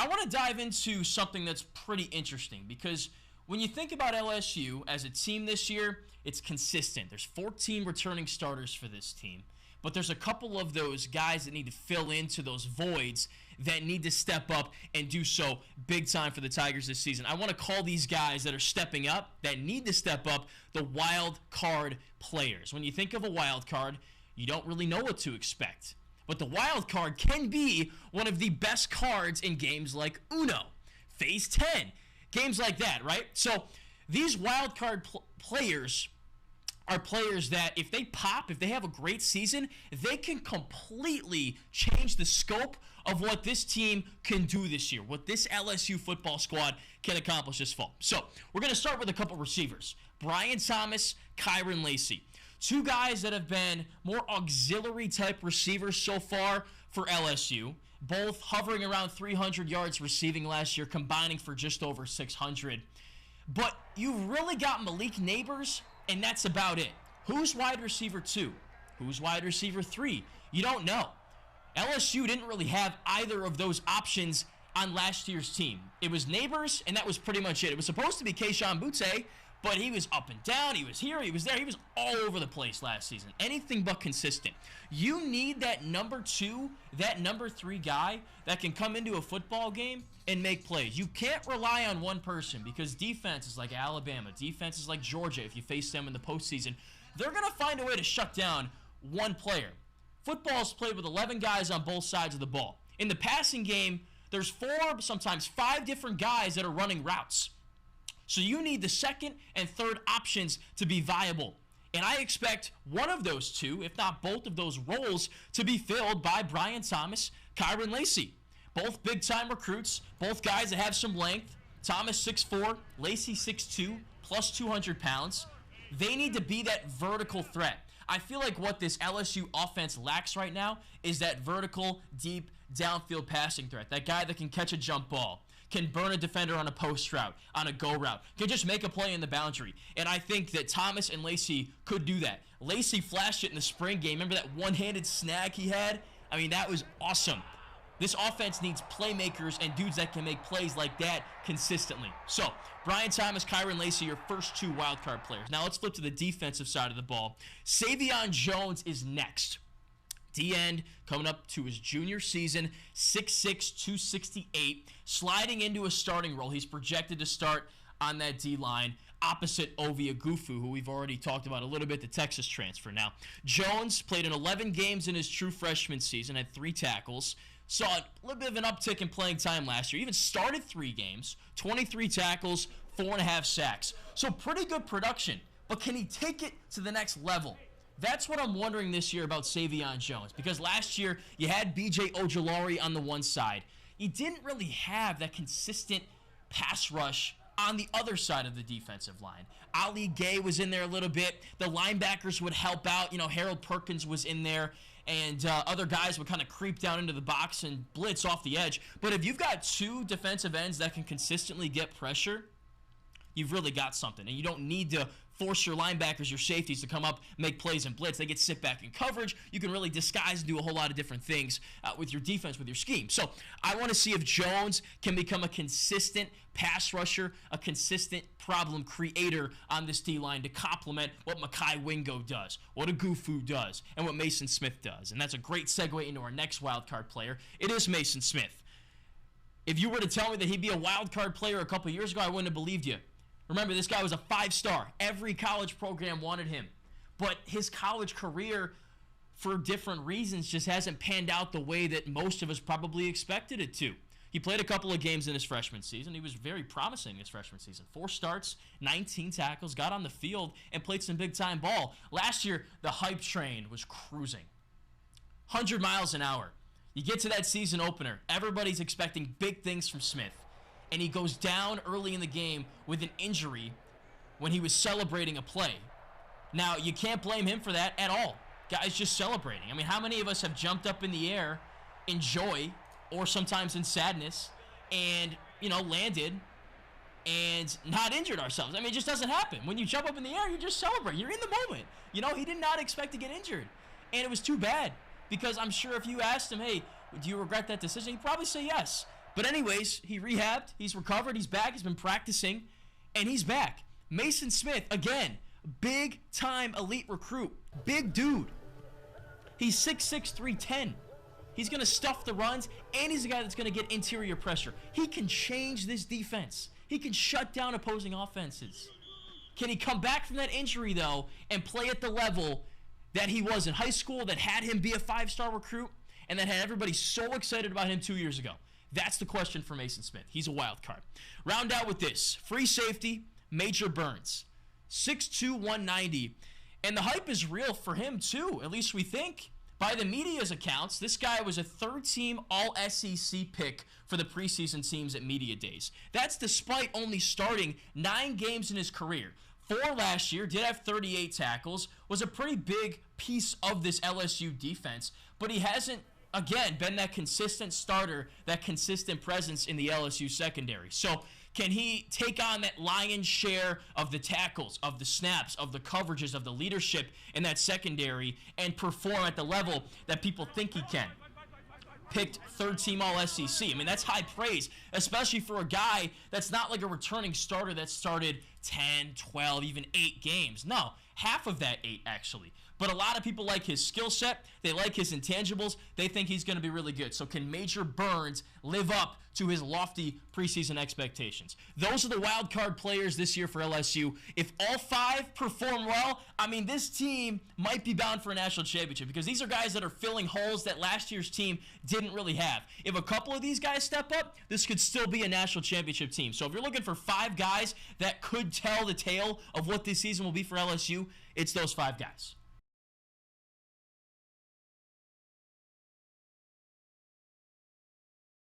I want to dive into something that's pretty interesting because when you think about LSU as a team this year, it's consistent. There's 14 returning starters for this team, but there's a couple of those guys that need to fill into those voids that need to step up and do so big time for the Tigers this season. I want to call these guys that are stepping up, that need to step up, the wild card players. When you think of a wild card, you don't really know what to expect. But the wild card can be one of the best cards in games like Uno, Phase 10, games like that, right? So these wild card players are players that if they pop, if they have a great season, they can completely change the scope of what this team can do this year, what this LSU football squad can accomplish this fall. So we're going to start with a couple receivers. Brian Thomas, Kyron Lacy. Two guys that have been more auxiliary type receivers so far for LSU, both hovering around 300 yards receiving last year, combining for just over 600. But you've really got Malik Neighbors, and that's about it. Who's wide receiver 2? Who's wide receiver 3? You don't know. LSU didn't really have either of those options on last year's team. It was Neighbors, and that was pretty much it. It was supposed to be Keyshawn Butte, but he was up and down, he was here, he was there, he was all over the place last season. Anything but consistent. You need that number 2, that number 3 guy that can come into a football game and make plays. You can't rely on one person because defenses like Alabama, defenses like Georgia, if you face them in the postseason, they're going to find a way to shut down one player. Football's played with 11 guys on both sides of the ball. In the passing game, there's 4, sometimes 5 different guys that are running routes. So you need the second and third options to be viable. And I expect one of those two, if not both of those roles, to be filled by Brian Thomas, Kyron Lacy. Both big-time recruits, both guys that have some length. Thomas 6'4", Lacy 6'2", plus 200 pounds. They need to be that vertical threat. I feel like what this LSU offense lacks right now is that vertical, deep, downfield passing threat. That guy that can catch a jump ball, can burn a defender on a post route, on a go route, can just make a play in the boundary. And I think that Thomas and Lacy could do that. Lacy flashed it in the spring game. Remember that one-handed snag he had? I mean, that was awesome. This offense needs playmakers and dudes that can make plays like that consistently. So, Brian Thomas, Kyron Lacy, your first 2 wildcard players. Now let's flip to the defensive side of the ball. Savion Jones is next. D-end, coming up to his junior season, 6'6", 268, sliding into a starting role. He's projected to start on that D-line opposite Ovie Oghoufo, who we've already talked about a little bit, the Texas transfer. Now, Jones played in 11 games in his true freshman season, had 3 tackles, saw a little bit of an uptick in playing time last year, even started 3 games, 23 tackles, 4.5 sacks. So pretty good production, but can he take it to the next level? That's what I'm wondering this year about Savion Jones, because last year you had B.J. Ojulari on the one side. You didn't really have that consistent pass rush on the other side of the defensive line. Ali Gay was in there a little bit. The linebackers would help out. You know, Harold Perkins was in there, and other guys would kind of creep down into the box and blitz off the edge. But if you've got 2 defensive ends that can consistently get pressure, you've really got something. And you don't need to force your linebackers, your safeties to come up, make plays and blitz. They get sit back in coverage. You can really disguise and do a whole lot of different things with your defense, with your scheme. So I want to see if Jones can become a consistent pass rusher, a consistent problem creator on this D-line to complement what Mekhi Wingo does, what Oghoufo does, and what Mason Smith does. And that's a great segue into our next wildcard player. It is Mason Smith. If you were to tell me that he'd be a wildcard player a couple years ago, I wouldn't have believed you. Remember, this guy was a 5-star. Every college program wanted him. But his college career, for different reasons, just hasn't panned out the way that most of us probably expected it to. He played a couple of games in his freshman season. He was very promising his freshman season. 4 starts, 19 tackles, got on the field, and played some big-time ball. Last year, the hype train was cruising. 100 miles an hour. You get to that season opener. Everybody's expecting big things from Smith. And he goes down early in the game with an injury when he was celebrating a play. Now, you can't blame him for that at all. Guys just celebrating. I mean, how many of us have jumped up in the air in joy or sometimes in sadness and, landed and not injured ourselves? I mean, it just doesn't happen. When you jump up in the air, you just celebrate. You're in the moment. He did not expect to get injured. And it was too bad because I'm sure if you asked him, hey, do you regret that decision? He'd probably say yes. But anyways, he rehabbed, he's recovered, he's back, he's been practicing, and he's back. Mason Smith, again, big-time elite recruit. Big dude. He's 6'6", 310. He's going to stuff the runs, and he's a guy that's going to get interior pressure. He can change this defense. He can shut down opposing offenses. Can he come back from that injury, though, and play at the level that he was in high school, that had him be a 5-star recruit, and that had everybody so excited about him 2 years ago? That's the question for Mason Smith. He's a wild card. Round out with this. Free safety, Major Burns. 6'2", 190. And the hype is real for him, too, at least we think. By the media's accounts, this guy was a third-team All-SEC pick for the preseason teams at media days. That's despite only starting 9 games in his career. 4 last year, did have 38 tackles, was a pretty big piece of this LSU defense, but he hasn't, again, been that consistent starter, that consistent presence in the LSU secondary. So can he take on that lion's share of the tackles, of the snaps, of the coverages, of the leadership in that secondary and perform at the level that people think he can? Picked third-team All-SEC. I mean, that's high praise, especially for a guy that's not like a returning starter that started 10, 12, even 8 games. No, half of that 8, actually. But a lot of people like his skill set. They like his intangibles. They think he's going to be really good. So can Major Burns live up to his lofty preseason expectations? Those are the wild card players this year for LSU. If all 5 perform well, I mean, this team might be bound for a national championship because these are guys that are filling holes that last year's team didn't really have. If a couple of these guys step up, this could still be a national championship team. So if you're looking for 5 guys that could tell the tale of what this season will be for LSU, it's those 5 guys.